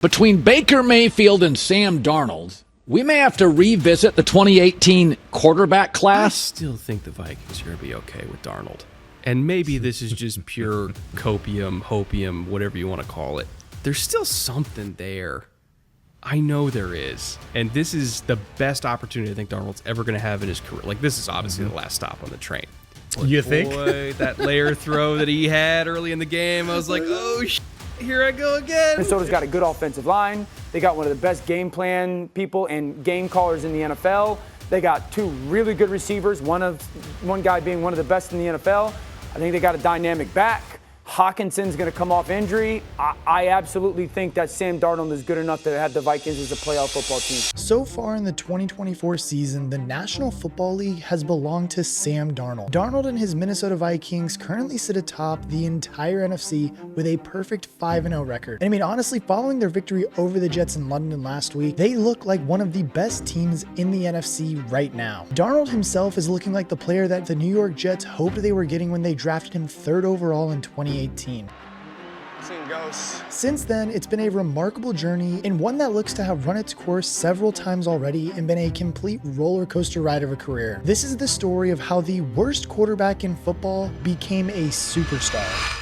Between Baker Mayfield and Sam Darnold, we may have to revisit the 2018 quarterback I class. still think the Vikings are going to be okay with Darnold. And maybe this is just pure copium, hopium, whatever you want to call it. There's still something there. I know there is. And this is the best opportunity I think Darnold's ever going to have in his career. Like, this is obviously the last stop on the train. But You think? Boy, that layer throw that he had early in the game, I was like, oh, here I go again. Minnesota's got a good offensive line. They got one of the best game plan people and game callers in the NFL. They got two really good receivers, one guy being one of the best in the NFL. I think they got a dynamic back. Hawkinson's going to come off injury. I absolutely think that Sam Darnold is good enough to have the Vikings as a playoff football team. So far in the 2024 season, the National Football League has belonged to Sam Darnold. Darnold and his Minnesota Vikings currently sit atop the entire NFC with a perfect 5-0 record. And I mean, honestly, following their victory over the Jets in London last week, they look like one of the best teams in the NFC right now. Darnold himself is looking like the player that the New York Jets hoped they were getting when they drafted him 3rd overall in 2018. Since then, it's been a remarkable journey and one that looks to have run its course several times already and been a complete roller coaster ride of a career. This is the story of how the worst quarterback in football became a superstar.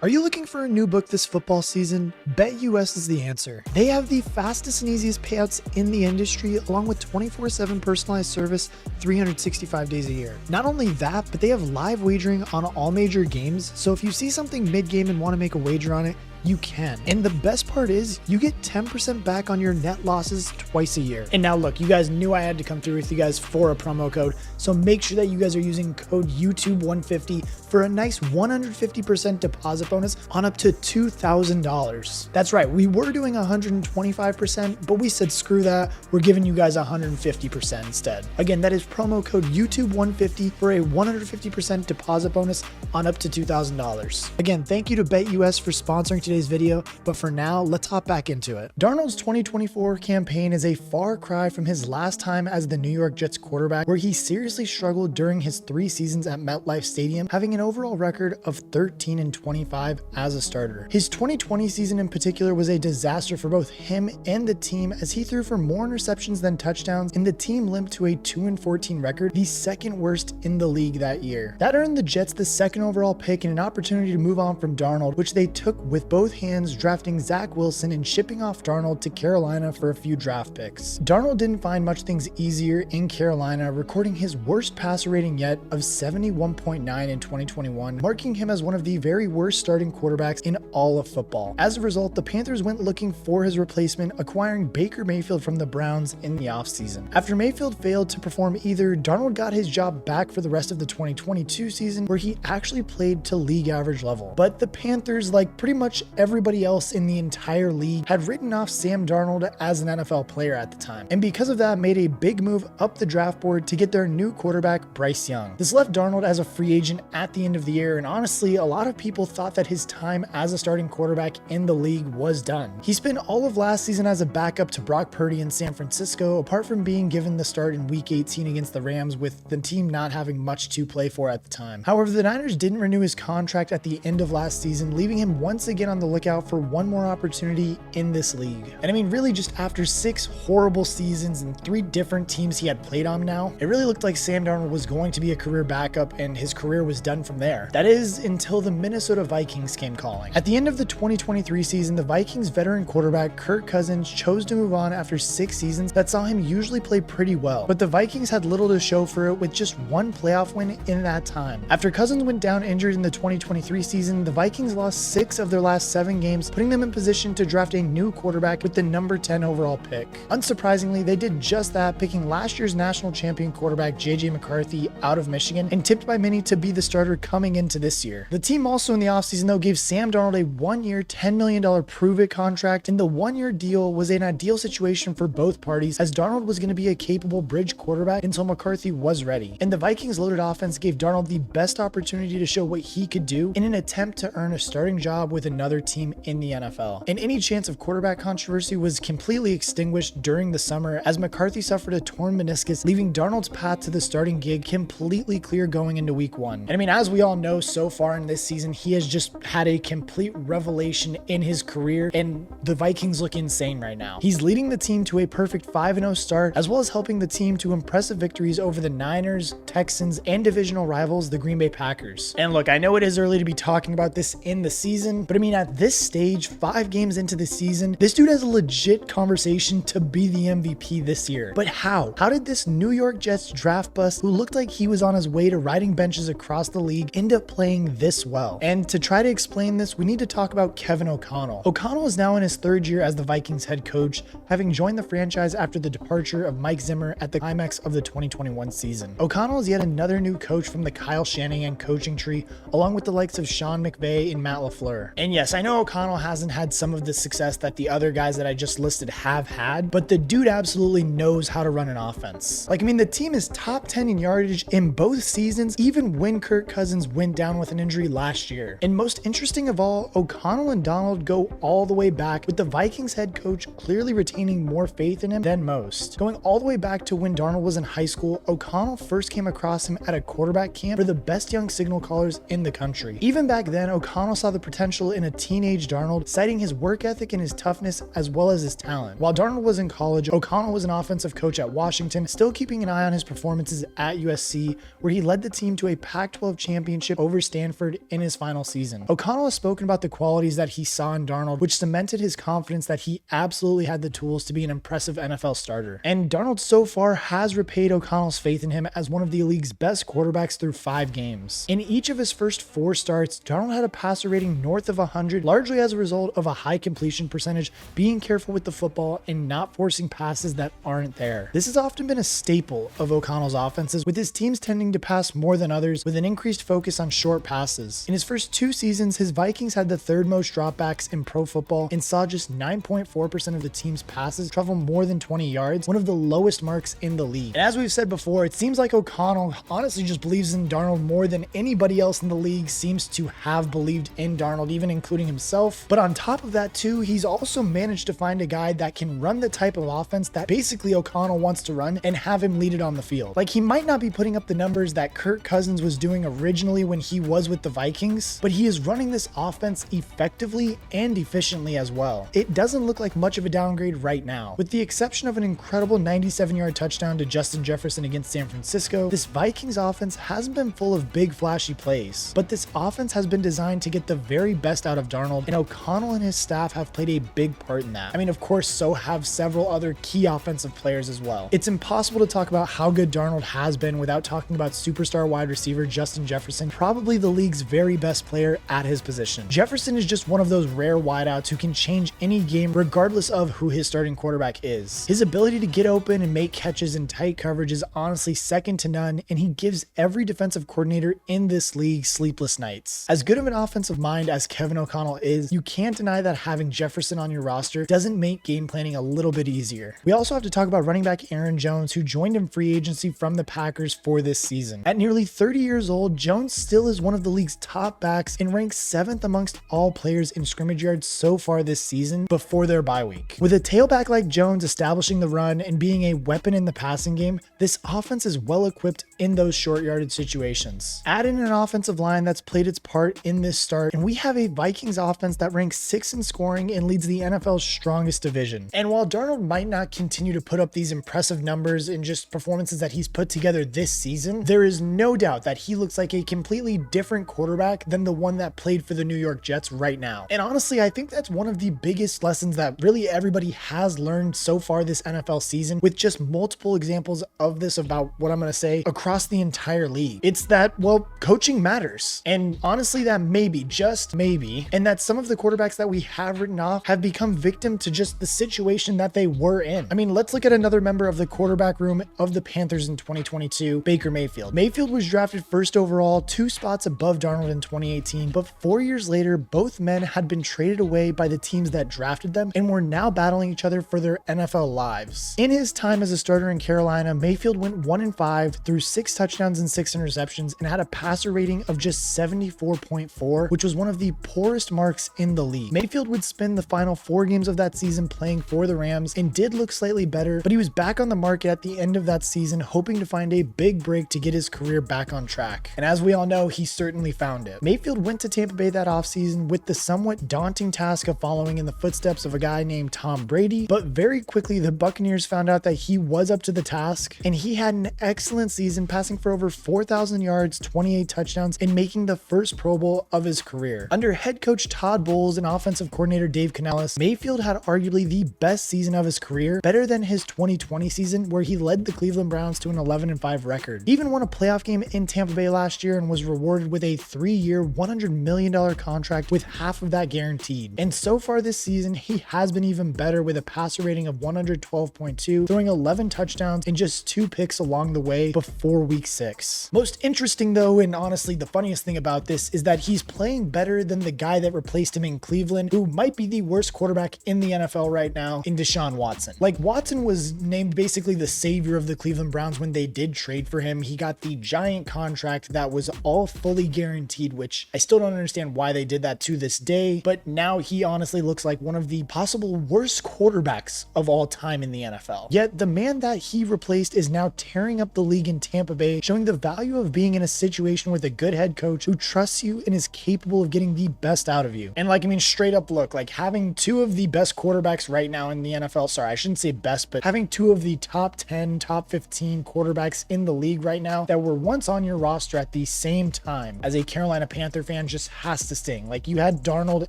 Are you looking for a new book this football season? BetUS is the answer. They have the fastest and easiest payouts in the industry, along with 24/7 personalized service, 365 days a year. Not only that, but they have live wagering on all major games, so if you see something mid-game and want to make a wager on it, you can. And the best part is you get 10% back on your net losses twice a year. And now look, you guys knew I had to come through with you guys for a promo code, so make sure that you guys are using code YouTube150 for a nice 150% deposit bonus on up to $2,000. That's right, we were doing 125%, but we said screw that, we're giving you guys 150% instead. Again, that is promo code YouTube150 for a 150% deposit bonus on up to $2,000. Again, thank you to BetUS for sponsoring today's video, but for now, let's hop back into it. Darnold's 2024 campaign is a far cry from his last time as the New York Jets quarterback, where he seriously struggled during his 3 seasons at MetLife Stadium, having an overall record of 13-25 as a starter. His 2020 season in particular was a disaster for both him and the team, as he threw for more interceptions than touchdowns, and the team limped to a 2-14 record, the 2nd worst in the league that year. That earned the Jets the 2nd overall pick and an opportunity to move on from Darnold, which they took with both hands, drafting Zach Wilson and shipping off Darnold to Carolina for a few draft picks. Darnold didn't find much things easier in Carolina, recording his worst passer rating yet of 71.9 in 2021, marking him as one of the very worst starting quarterbacks in all of football. As a result, the Panthers went looking for his replacement, acquiring Baker Mayfield from the Browns in the offseason. After Mayfield failed to perform either, Darnold got his job back for the rest of the 2022 season, where he actually played to league average level. But the Panthers, like pretty much everybody else in the entire league, had written off Sam Darnold as an NFL player at the time, and because of that made a big move up the draft board to get their new quarterback Bryce Young. This left Darnold as a free agent at the end of the year, and honestly a lot of people thought that his time as a starting quarterback in the league was done. He spent all of last season as a backup to Brock Purdy in San Francisco, apart from being given the start in week 18 against the Rams, with the team not having much to play for at the time. However, the Niners didn't renew his contract at the end of last season, leaving him once again on the lookout for one more opportunity in this league. And I mean, really just after 6 horrible seasons and 3 different teams he had played on now, it really looked like Sam Darnold was going to be a career backup and his career was done from there. That is, until the Minnesota Vikings came calling. At the end of the 2023 season, the Vikings veteran quarterback Kirk Cousins chose to move on after 6 seasons that saw him usually play pretty well, but the Vikings had little to show for it with just 1 playoff win in that time. After Cousins went down injured in the 2023 season, the Vikings lost 6 of their last 7 games, putting them in position to draft a new quarterback with the number 10 overall pick. Unsurprisingly, they did just that, picking last year's national champion quarterback JJ McCarthy out of Michigan, and tipped by many to be the starter coming into this year. The team also in the offseason though gave Sam Darnold a 1-year $10 million prove-it contract, and the 1-year deal was an ideal situation for both parties, as Darnold was going to be a capable bridge quarterback until McCarthy was ready. And the Vikings' loaded offense gave Darnold the best opportunity to show what he could do in an attempt to earn a starting job with another other team in the NFL. And any chance of quarterback controversy was completely extinguished during the summer as McCarthy suffered a torn meniscus, leaving Darnold's path to the starting gig completely clear going into week 1. And I mean, as we all know, so far in this season, he has just had a complete revelation in his career, and the Vikings look insane right now. He's leading the team to a perfect 5-0 start, as well as helping the team to impressive victories over the Niners, Texans, and divisional rivals, the Green Bay Packers. And look, I know it is early to be talking about this in the season, but I mean, at this stage, 5 games into the season, this dude has a legit conversation to be the MVP this year. But how? How did this New York Jets draft bust, who looked like he was on his way to riding benches across the league, end up playing this well? And to try to explain this, we need to talk about Kevin O'Connell. O'Connell is now in his 3rd year as the Vikings head coach, having joined the franchise after the departure of Mike Zimmer at the climax of the 2021 season. O'Connell is yet another new coach from the Kyle Shanahan coaching tree, along with the likes of Sean McVay and Matt LaFleur. And yes, I know O'Connell hasn't had some of the success that the other guys that I just listed have had, but the dude absolutely knows how to run an offense. Like, I mean, the team is top 10 in yardage in both seasons, even when Kirk Cousins went down with an injury last year. And most interesting of all, O'Connell and Darnold go all the way back, with the Vikings head coach clearly retaining more faith in him than most. Going all the way back to when Darnold was in high school, O'Connell first came across him at a quarterback camp for the best young signal callers in the country. Even back then, O'Connell saw the potential in a teenage Darnold, citing his work ethic and his toughness as well as his talent. While Darnold was in college, O'Connell was an offensive coach at Washington, still keeping an eye on his performances at USC, where he led the team to a Pac-12 championship over Stanford in his final season. O'Connell has spoken about the qualities that he saw in Darnold, which cemented his confidence that he absolutely had the tools to be an impressive NFL starter. And Darnold so far has repaid O'Connell's faith in him as one of the league's best quarterbacks through 5 games. In each of his first 4 starts, Darnold had a passer rating north of 100, largely as a result of a high completion percentage, being careful with the football, and not forcing passes that aren't there. This has often been a staple of O'Connell's offenses, with his teams tending to pass more than others, with an increased focus on short passes. In his first 2 seasons, his Vikings had the 3rd most dropbacks in pro football and saw just 9.4% of the team's passes travel more than 20 yards, one of the lowest marks in the league. And as we've said before, it seems like O'Connell honestly just believes in Darnold more than anybody else in the league seems to have believed in Darnold, even including himself. But on top of that too, he's also managed to find a guy that can run the type of offense that basically O'Connell wants to run and have him lead it on the field. Like, he might not be putting up the numbers that Kirk Cousins was doing originally when he was with the Vikings, but he is running this offense effectively and efficiently as well. It doesn't look like much of a downgrade right now. With the exception of an incredible 97-yard touchdown to Justin Jefferson against San Francisco, this Vikings offense hasn't been full of big flashy plays, but this offense has been designed to get the very best out of Darnold, and O'Connell and his staff have played a big part in that. I mean, of course, so have several other key offensive players as well. It's impossible to talk about how good Darnold has been without talking about superstar wide receiver Justin Jefferson, probably the league's very best player at his position. Jefferson is just one of those rare wideouts who can change any game regardless of who his starting quarterback is. His ability to get open and make catches in tight coverage is honestly second to none, and he gives every defensive coordinator in this league sleepless nights. As good of an offensive mind as Kevin O'Connell is, you can't deny that having Jefferson on your roster doesn't make game planning a little bit easier. We also have to talk about running back Aaron Jones, who joined in free agency from the Packers for this season. At nearly 30 years old, Jones still is one of the league's top backs and ranks 7th amongst all players in scrimmage yards so far this season before their bye week. With a tailback like Jones establishing the run and being a weapon in the passing game, this offense is well equipped in those short yardage situations. Add in an offensive line that's played its part in this start, and we have a Vikings offense that ranks 6th in scoring and leads the NFL's strongest division. And while Darnold might not continue to put up these impressive numbers and just performances that he's put together this season, there is no doubt that he looks like a completely different quarterback than the one that played for the New York Jets right now. And honestly, I think that's one of the biggest lessons that really everybody has learned so far this NFL season, with just multiple examples of this about what I'm going to say across the entire league. It's that, well, coaching matters. And honestly, that maybe, just maybe, and that some of the quarterbacks that we have written off have become victim to just the situation that they were in. I mean, let's look at another member of the quarterback room of the Panthers in 2022, Baker Mayfield. Mayfield was drafted 1st overall, 2 spots above Darnold in 2018, but 4 years later, both men had been traded away by the teams that drafted them and were now battling each other for their NFL lives. In his time as a starter in Carolina, Mayfield went 1-5, threw 6 touchdowns and 6 interceptions, and had a passer rating of just 74.4, which was one of the poorest lowest marks in the league. Mayfield would spend the final 4 games of that season playing for the Rams and did look slightly better, but he was back on the market at the end of that season, hoping to find a big break to get his career back on track. And as we all know, he certainly found it. Mayfield went to Tampa Bay that offseason with the somewhat daunting task of following in the footsteps of a guy named Tom Brady, but very quickly the Buccaneers found out that he was up to the task, and he had an excellent season, passing for over 4,000 yards, 28 touchdowns, and making the first Pro Bowl of his career. Under head coach Todd Bowles and offensive coordinator Dave Canales, Mayfield had arguably the best season of his career, better than his 2020 season where he led the Cleveland Browns to an 11-5 record. He even won a playoff game in Tampa Bay last year and was rewarded with a 3-year, $100 million contract with half of that guaranteed. And so far this season, he has been even better with a passer rating of 112.2, throwing 11 touchdowns and just 2 picks along the way before week 6. Most interesting though, and honestly the funniest thing about this, is that he's playing better than the guy that replaced him in Cleveland, who might be the worst quarterback in the NFL right now, in Deshaun Watson. Like, Watson was named basically the savior of the Cleveland Browns when they did trade for him. He got the giant contract that was all fully guaranteed, which I still don't understand why they did that to this day, but now he honestly looks like one of the possible worst quarterbacks of all time in the NFL. Yet the man that he replaced is now tearing up the league in Tampa Bay, showing the value of being in a situation with a good head coach who trusts you and is capable of getting the best out of you. And like, I mean, straight up look, like having 2 of the best quarterbacks right now in the NFL, sorry, I shouldn't say best, but having 2 of the top 10, top 15 quarterbacks in the league right now that were once on your roster at the same time as a Carolina Panther fan just has to sting. Like, you had Darnold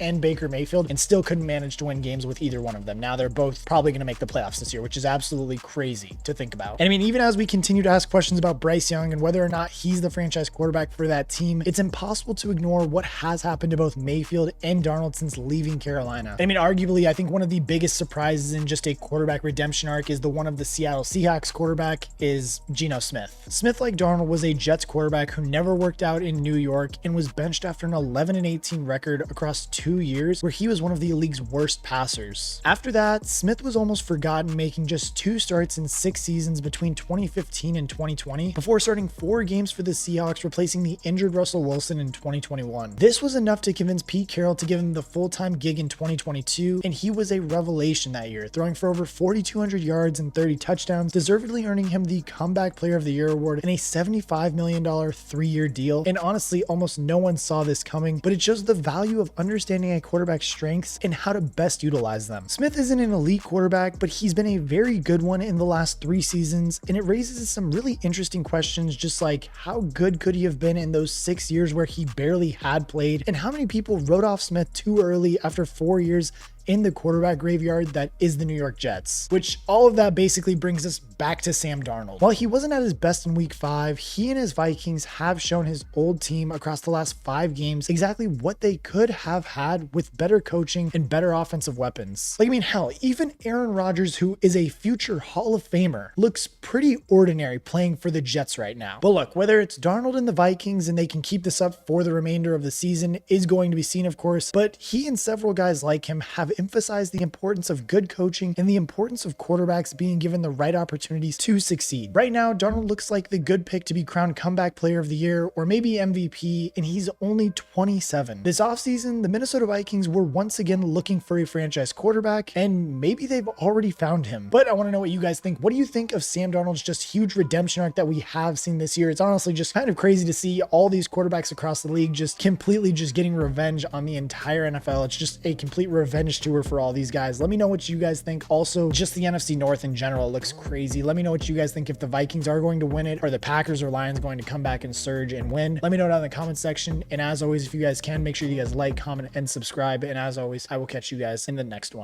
and Baker Mayfield and still couldn't manage to win games with either one of them. Now they're both probably going to make the playoffs this year, which is absolutely crazy to think about. And I mean, even as we continue to ask questions about Bryce Young and whether or not he's the franchise quarterback for that team, it's impossible to ignore what has happened to both Mayfield and Darnold since leaving Carolina. I mean, arguably, I think one of the biggest surprises in just a quarterback redemption arc is the one of the Seattle Seahawks quarterback is Geno Smith. Smith, like Darnold, was a Jets quarterback who never worked out in New York and was benched after an 11-18 record across 2 years where he was one of the league's worst passers. After that, Smith was almost forgotten, making just 2 starts in 6 seasons between 2015 and 2020 before starting 4 games for the Seahawks, replacing the injured Russell Wilson in 2021. This was enough to convince Pete Carroll to give him the full-time gig in 2022, and he was a revelation that year, throwing for over 4,200 yards and 30 touchdowns, deservedly earning him the Comeback Player of the Year award and a $75 million 3-year deal. And honestly, almost no one saw this coming, but it shows the value of understanding a quarterback's strengths and how to best utilize them. Smith isn't an elite quarterback, but he's been a very good one in the last 3 seasons, and it raises some really interesting questions, just like how good could he have been in those 6 years where he barely had played, and how many people wrote off Smith too early after 4 years in the quarterback graveyard that is the New York Jets. Which all of that basically brings us back to Sam Darnold. While he wasn't at his best in week 5, he and his Vikings have shown his old team across the last 5 games exactly what they could have had with better coaching and better offensive weapons. Like, I mean, hell, even Aaron Rodgers, who is a future Hall of Famer, looks pretty ordinary playing for the Jets right now. But look, whether it's Darnold and the Vikings and they can keep this up for the remainder of the season is going to be seen, of course, but he and several guys like him have emphasized the importance of good coaching and the importance of quarterbacks being given the right opportunities to succeed. Right now, Darnold looks like the good pick to be crowned Comeback Player of the Year or maybe MVP, and he's only 27. This offseason, the Minnesota Vikings were once again looking for a franchise quarterback, and maybe they've already found him. But I want to know what you guys think. What do you think of Sam Darnold's just huge redemption arc that we have seen this year? It's honestly just kind of crazy to see all these quarterbacks across the league just completely just getting revenge on the entire NFL. It's just a complete revenge tour for all these guys. Let me know what you guys think. Also, just the NFC North in general looks crazy. Let me know what you guys think, if the Vikings are going to win it or the Packers or Lions going to come back and surge and win. Let me know down in the comment section. And as always, if you guys can, make sure you guys like, comment, and subscribe. And as always, I will catch you guys in the next one.